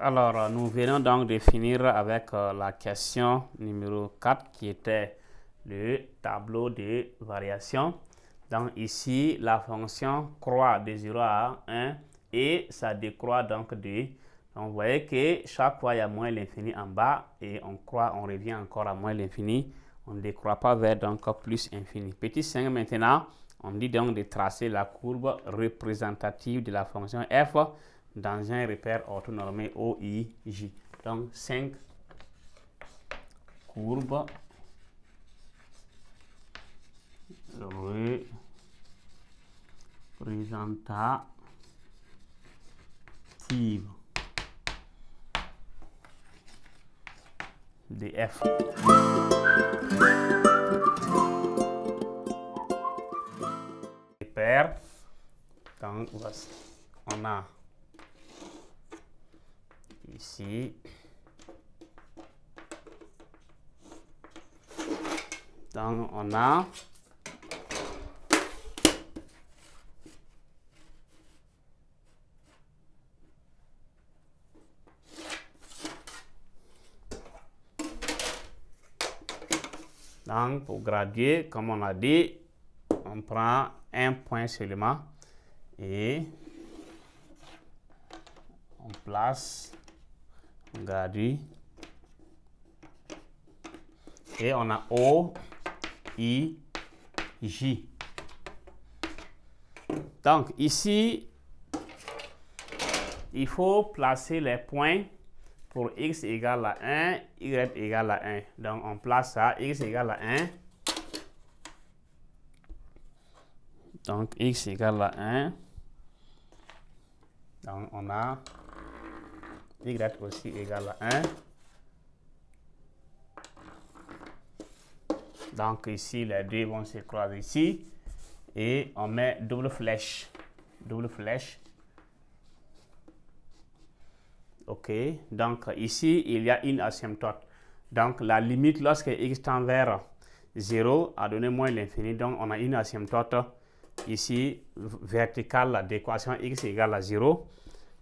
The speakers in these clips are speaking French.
Alors, nous venons donc de finir avec la question numéro 4 qui était le tableau de variation. Donc ici, la fonction croît de 0 à 1 et ça décroît donc de... Donc vous voyez que chaque fois, il y a moins l'infini en bas et on revient encore à moins l'infini. On ne décroît pas vers donc plus infini. Petit 5 maintenant, on dit donc de tracer la courbe représentative de la fonction f dans un repère orthonormé OIJ. Donc 5 courbes représentatives de f. Repère. Donc on a ici donc on a donc pour graduer, comme on a dit, on prend un point seulement et on place, on gradue et on a O, I, J. Donc ici, il faut placer les points pour x égale à 1, y égale à 1. Donc on place ça, x égale à 1. Donc x égale à 1. Donc on a y aussi égale à 1. Donc ici, les deux vont se croiser ici. Et on met double flèche. Double flèche. OK. Donc ici, il y a une asymptote. Donc la limite lorsque x tend vers 0 a donné moins l'infini. Donc on a une asymptote ici verticale d'équation x égale à 0.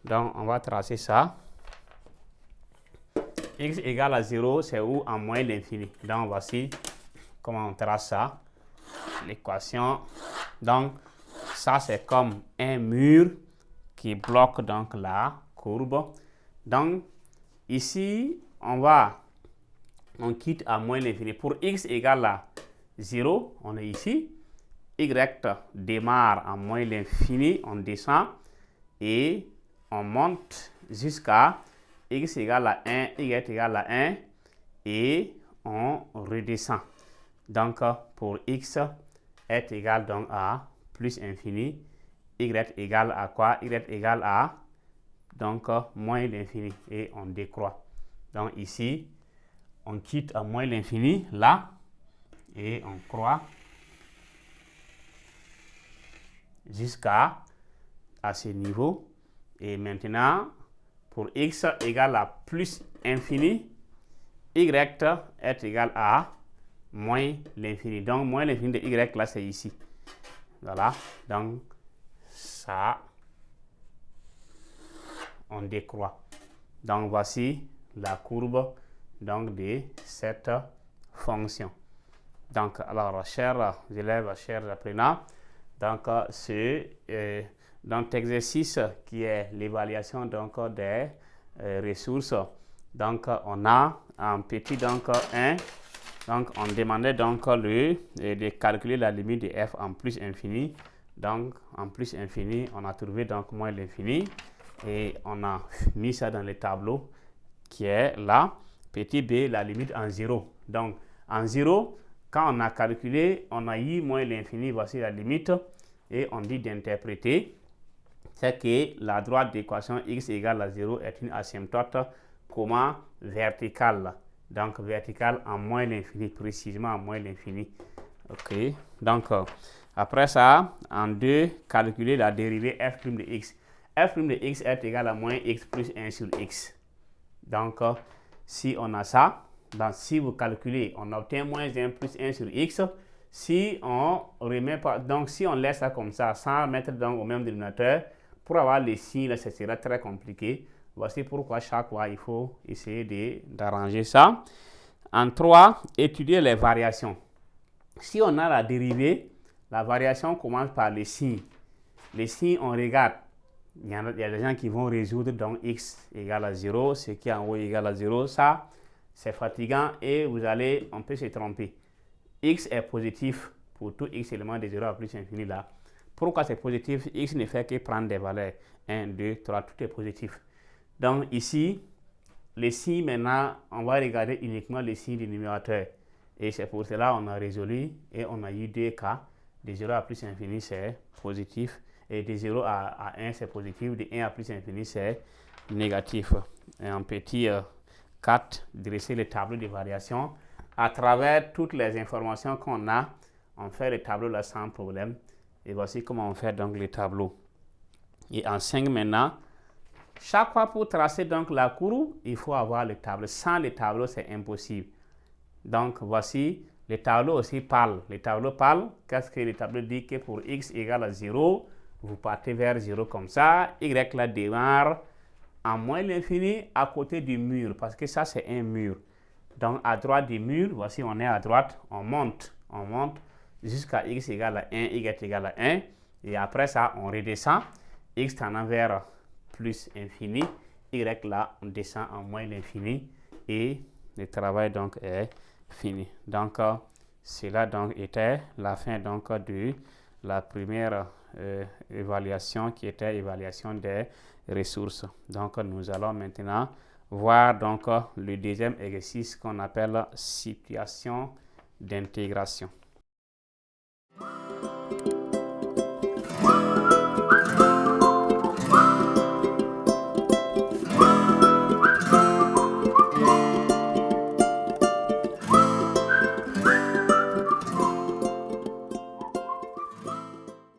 Donc on va tracer ça. X égale à 0, c'est où en moins l'infini. Donc voici comment on trace ça. L'équation. Donc ça c'est comme un mur qui bloque donc la courbe. Donc ici on quitte à moins l'infini. Pour x égale à 0, on est ici. Y démarre à moins l'infini, on descend et on monte jusqu'à x égale à 1, y égale à 1 et on redescend. Donc pour x est égal donc à plus infini, y égale à quoi? Y égale à donc moins l'infini et on décroît. Donc ici, on quitte à moins l'infini là et on croît jusqu'à ce niveau. Et maintenant, pour x égale à plus infini, y est égal à moins l'infini. Donc, moins l'infini de y, là, c'est ici. Voilà. Donc, ça, on décroît. Donc, voici la courbe donc, de cette fonction. Donc, alors, chers élèves, chers apprenants, donc, dans cet exercice qui est l'évaluation donc des ressources, donc on a un petit donc 1, donc on demandait donc de calculer la limite de f en plus infini. Donc en plus infini, on a trouvé donc moins l'infini et on a mis ça dans le tableau qui est là. Petit b, la limite en 0. Donc en 0, quand on a calculé, on a eu moins l'infini, voici la limite. Et on dit d'interpréter, c'est que la droite d'équation x égale à 0 est une asymptote comment verticale. Donc verticale en moins l'infini, précisément en moins l'infini. OK. Donc après ça, en 2, calculer la dérivée f' de x. F' de x est égal à moins x plus 1 sur x. Donc si on a ça, donc si vous calculez, on obtient moins 1 plus 1 sur x. Si on remet pas, donc si on laisse ça comme ça, sans mettre donc au même dénominateur, pour avoir les signes, là, ce sera très compliqué. Voici pourquoi chaque fois, il faut essayer d'arranger ça. En 3, étudier les variations. Si on a la dérivée, la variation commence par les signes. Les signes, on regarde. Il y a des gens qui vont résoudre donc x égale à 0, ce qui est en haut égale à 0. Ça, c'est fatigant et on peut se tromper. X est positif pour tout x élément de 0 à plus infini là. Pourquoi c'est positif? X ne fait que prendre des valeurs. 1, 2, 3, tout est positif. Donc ici, les signes maintenant, on va regarder uniquement les signes du numérateur. Et c'est pour cela qu'on a résolu et on a eu 2 cas. De 0 à plus infini, c'est positif. Et de 0 à 1, c'est positif. De 1 à plus infini, c'est négatif. Et en petit 4, dresser le tableau de variation. À travers toutes les informations qu'on a, on fait le tableau là sans problème. Et voici comment on fait donc le tableau. Et en 5 maintenant, chaque fois pour tracer donc la courbe, il faut avoir le tableau. Sans le tableau, c'est impossible. Donc voici, le tableau aussi parle. Le tableau parle. Qu'est-ce que le tableau dit? Que pour x égale à 0, vous partez vers 0 comme ça. Y là démarre en moins l'infini à côté du mur. Parce que ça, c'est un mur. Donc à droite du mur, voici on est à droite, on monte jusqu'à x égale à 1, y égale à 1. Et après ça, on redescend. X tendant vers plus infini. Y là, on descend en moins l'infini. Et le travail donc est fini. Donc, cela donc était la fin donc de la première évaluation qui était évaluation des ressources. Donc, nous allons maintenant voir donc le deuxième exercice qu'on appelle situation d'intégration.